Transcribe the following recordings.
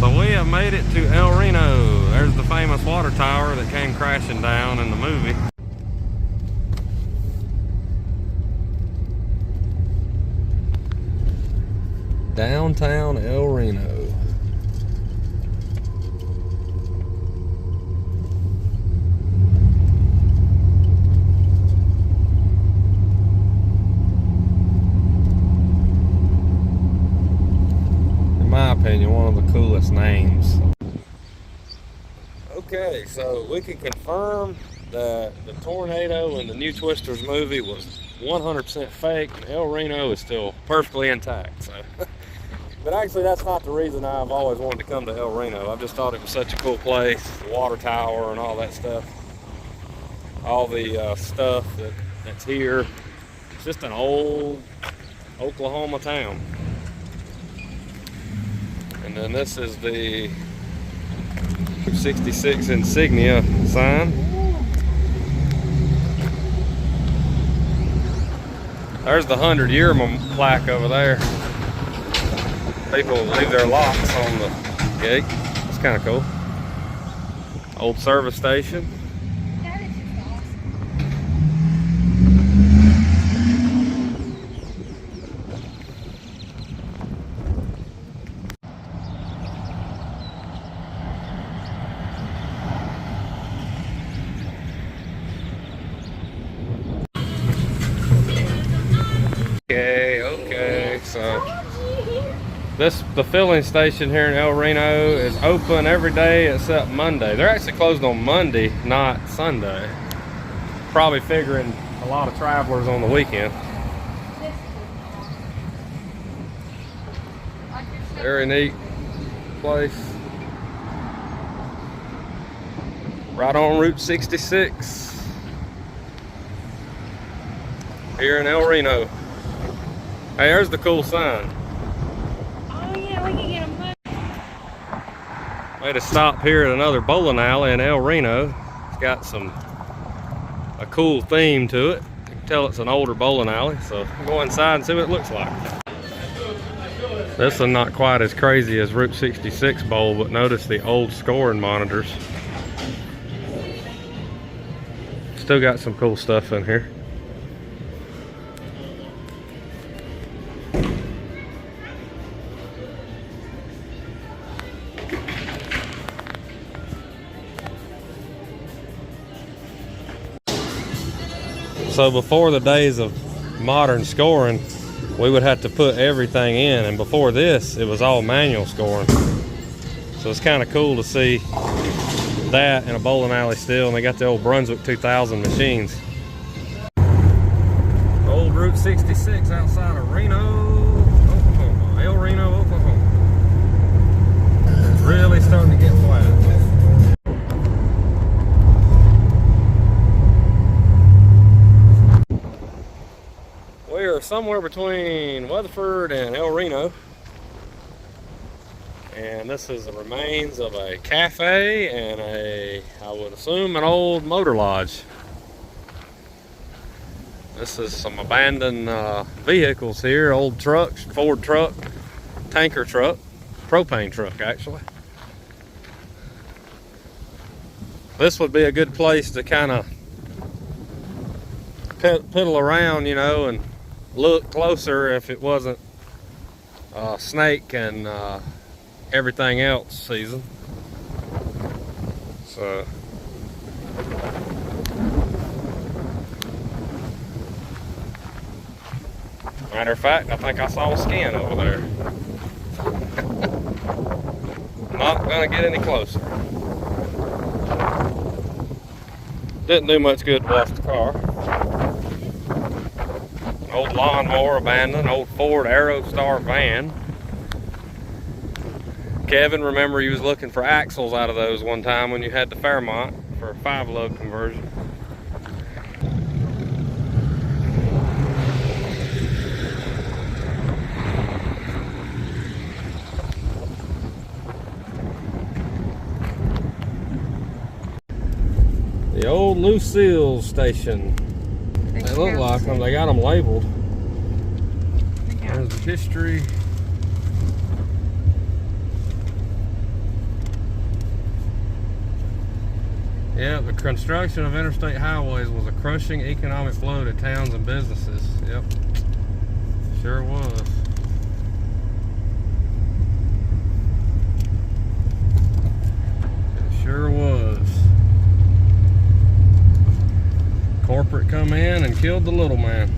So we have made it to El Reno. There's the famous water tower that came crashing down in the movie. Downtown El Reno. In my opinion, one of the coolest names. Okay, so we can confirm that the tornado in the new Twisters movie was 100% fake, and El Reno is still perfectly intact. So. But actually, that's not the reason I've always wanted to come to El Reno. I've just thought it was such a cool place, the water tower and all that stuff. All the stuff that's here. It's just an old Oklahoma town. And then this is the 66 insignia sign. There's the 100-year plaque over there. People leave their locks on the gate. It's kind of cool. Old service station. That is just awesome. Okay, so the filling station here in El Reno is open every day except Monday. They're actually closed on Monday, not Sunday. Probably figuring a lot of travelers on the weekend. Very neat place. Right on Route 66 here in El Reno. Hey, there's the cool sign. Made a stop here at another bowling alley in El Reno. It's got a cool theme to it. You can tell it's an older bowling alley, so we'll go inside and see what it looks like. This one's not quite as crazy as Route 66 bowl, but notice the old scoring monitors. Still got some cool stuff in here. So before the days of modern scoring, we would have to put everything in, and before this it was all manual scoring. So it's kind of cool to see that in a bowling alley still, and they got the old Brunswick 2000 machines. Old Route 66 outside of Reno, Oklahoma. El Reno, Oklahoma. It's really starting to get flat. We are somewhere between Weatherford and El Reno, and this is the remains of a cafe and I would assume, an old motor lodge. This is some abandoned vehicles here, old trucks, Ford truck, tanker truck, propane truck actually. This would be a good place to kind of piddle around, you know, and look closer if it wasn't snake and everything else season. So matter of fact, I think I saw a skin over there. Not gonna get any closer. Didn't do much good to wash the car. Old lawnmower abandoned, old Ford Aerostar van. Kevin, remember, he was looking for axles out of those one time when you had the Fairmont for a 5-load conversion. The old Lucille station. They look like them. They got them labeled. There's the history. Yeah, the construction of interstate highways was a crushing economic blow to towns and businesses. Yep, sure was. It sure was. Corporate come in and killed the little man.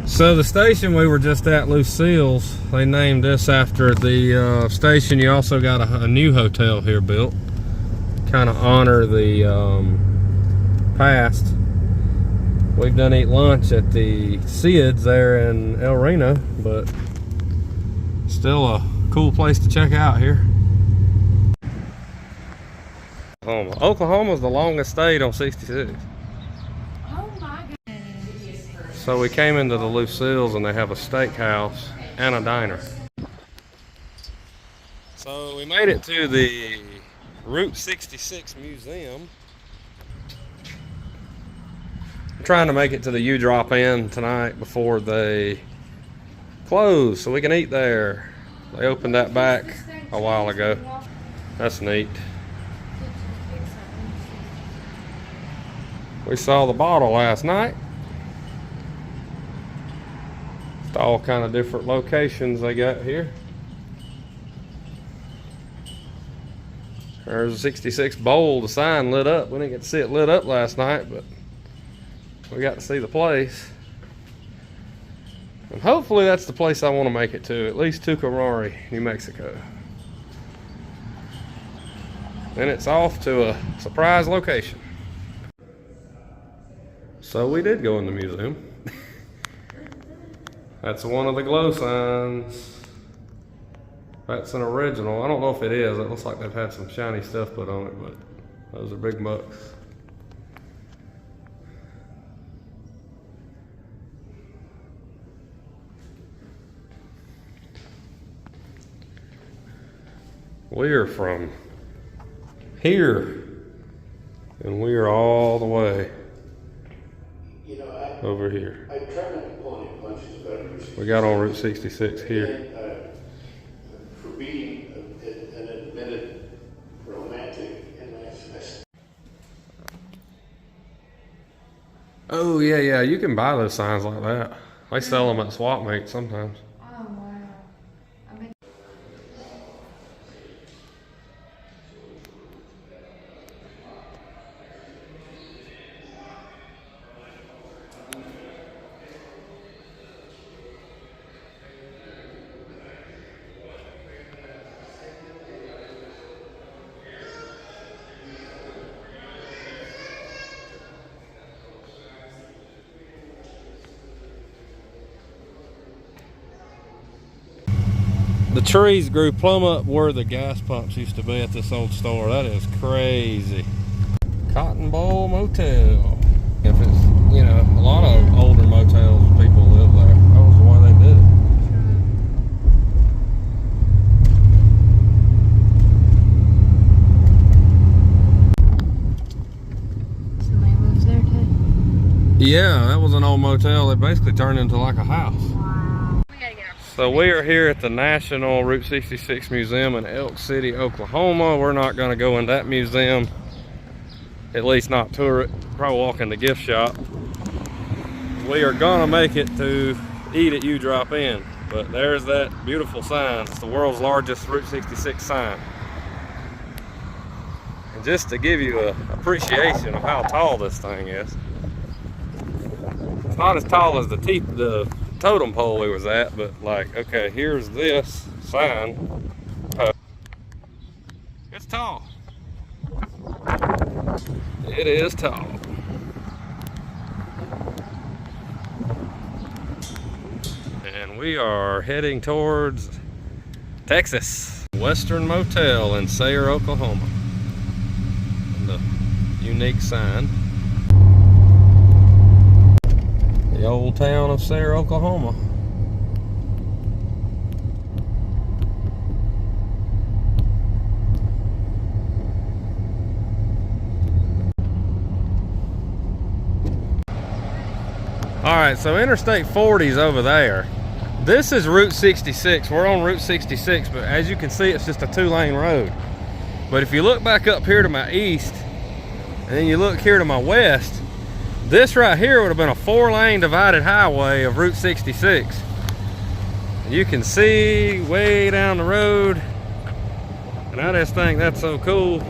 So the station we were just at, Lucille's, they named this after the station. You also got a new hotel here built, kind of honor the past. We've done eat lunch at the Sid's there in El Reno, but still a cool place to check out here. Oklahoma's the longest state on 66. Oh my goodness. So we came into the Lucille's and they have a steakhouse and a diner. So we made it to the Route 66 Museum. I'm trying to make it to the U-Drop-In tonight before they close so we can eat there. They opened that back a while ago. That's neat. We saw the bottle last night. It's all kind of different locations they got here. There's a 66 bowl, the sign lit up. We didn't get to see it lit up last night, but we got to see the place. And hopefully that's the place I want to make it to, at least Tucumari, New Mexico. Then it's off to a surprise location. So we did go in the museum. That's one of the glow signs. That's an original. I don't know if it is. It looks like they've had some shiny stuff put on it, but those are big bucks. We are from here, and we are all the way over here. I try not to pull any punches, but We got on Route 66 here. For being an admitted romantic, and Oh yeah, you can buy those signs like that. They sell them at swap meets sometimes. Oh wow. I mean, The trees grew plumb up where the gas pumps used to be at this old store. That is crazy. Cotton Bowl Motel. If it's, you know, a lot of older motels, people live there. That was the way they did it. Somebody lives there too. Yeah, that was an old motel that basically turned into like a house. Wow. We gotta get our So we are here at the National Route 66 Museum in Elk City, Oklahoma. We're not going to go in that museum, at least not tour it, probably walk in the gift shop. We are going to make it to eat at U-Drop-In, but there's that beautiful sign. It's the world's largest Route 66 sign. And just to give you an appreciation of how tall this thing is, it's not as tall as the totem pole we was at, but like, okay, here's this sign. It's tall. It is tall. And we are heading towards Texas. Western Motel in Sayre, Oklahoma. And the unique sign. The old town of Sayre, Oklahoma. All right, so Interstate 40 is over there. This is Route 66. We're on Route 66, but as you can see, it's just a two-lane road. But if you look back up here to my east, and then you look here to my west, this right here would have been a 4-lane divided highway of Route 66. You can see way down the road, and I just think that's so cool.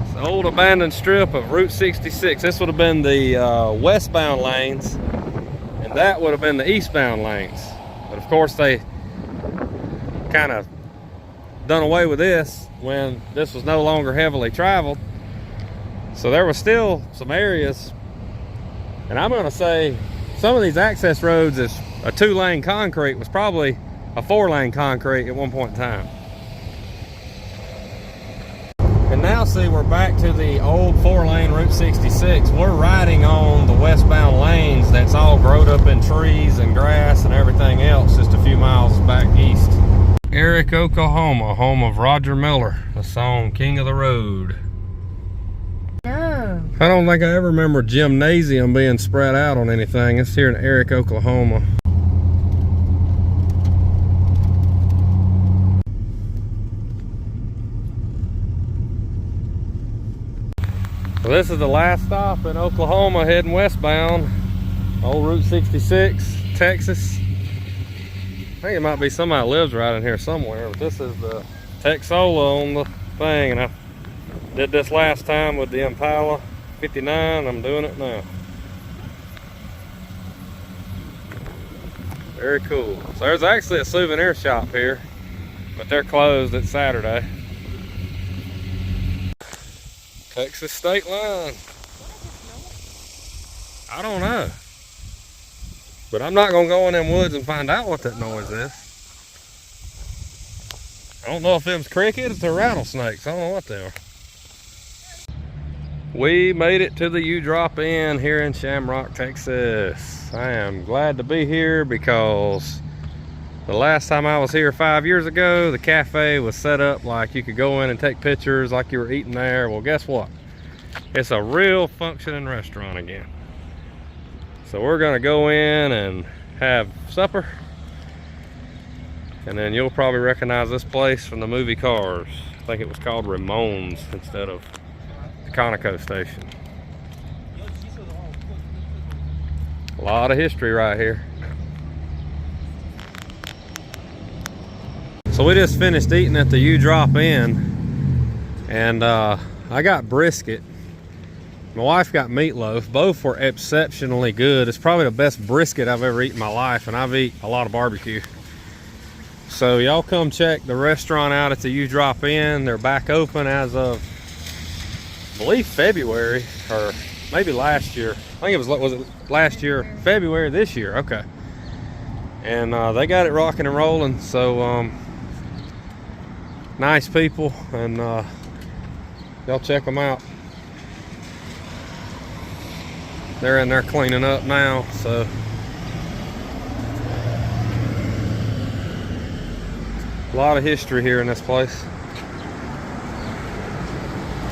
It's an old abandoned strip of Route 66. This would have been the westbound lanes, and that would have been the eastbound lanes. But of course they kind of done away with this when this was no longer heavily traveled. So there was still some areas, and I'm going to say some of these access roads is a 2-lane concrete was probably a 4-lane concrete at one point in time. And now see, we're back to the old 4-lane Route 66. We're riding on the westbound lanes that's all growed up in trees and grass and everything else just a few miles back east. Eric, Oklahoma, home of Roger Miller, the song King of the Road. No. I don't think I ever remember gymnasium being spread out on anything. It's here in Eric, Oklahoma. So this is the last stop in Oklahoma heading westbound. Old Route 66, Texas. I think it might be somebody that lives right in here somewhere, but this is the Texola on the thing, and I did this last time with the Impala 59. I'm doing it now. Very cool. So there's actually a souvenir shop here, but they're closed. It's Saturday. Texas state line. I don't know. But I'm not gonna go in them woods and find out what that noise is. I don't know if them's crickets or rattlesnakes. I don't know what they are. We made it to the U-Drop Inn here in Shamrock, Texas. I am glad to be here because the last time I was here 5 years ago, the cafe was set up like you could go in and take pictures like you were eating there. Well, guess what? It's a real functioning restaurant again. So we're gonna go in and have supper, and then you'll probably recognize this place from the movie Cars. I think it was called Ramones instead of the Conoco station. A lot of history right here. So we just finished eating at the U-Drop Inn, and I got brisket. My wife got meatloaf. Both were exceptionally good. It's probably the best brisket I've ever eaten in my life, and I've eaten a lot of barbecue. So y'all come check the restaurant out at the U-Drop Inn. They're back open as of, I believe, February, or maybe last year. I think it was it last year, February this year, okay. And they got it rocking and rolling, so nice people, and y'all check them out. They're in there cleaning up now, so a lot of history here in this place.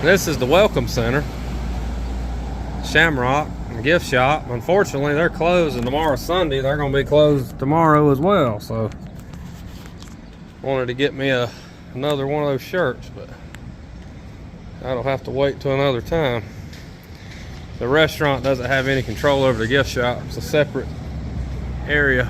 This is the Welcome Center, Shamrock gift shop. Unfortunately, they're closed, and tomorrow's Sunday. They're going to be closed tomorrow as well. So, wanted to get me another one of those shirts, but that'll have to wait till another time. The restaurant doesn't have any control over the gift shop. It's a separate area.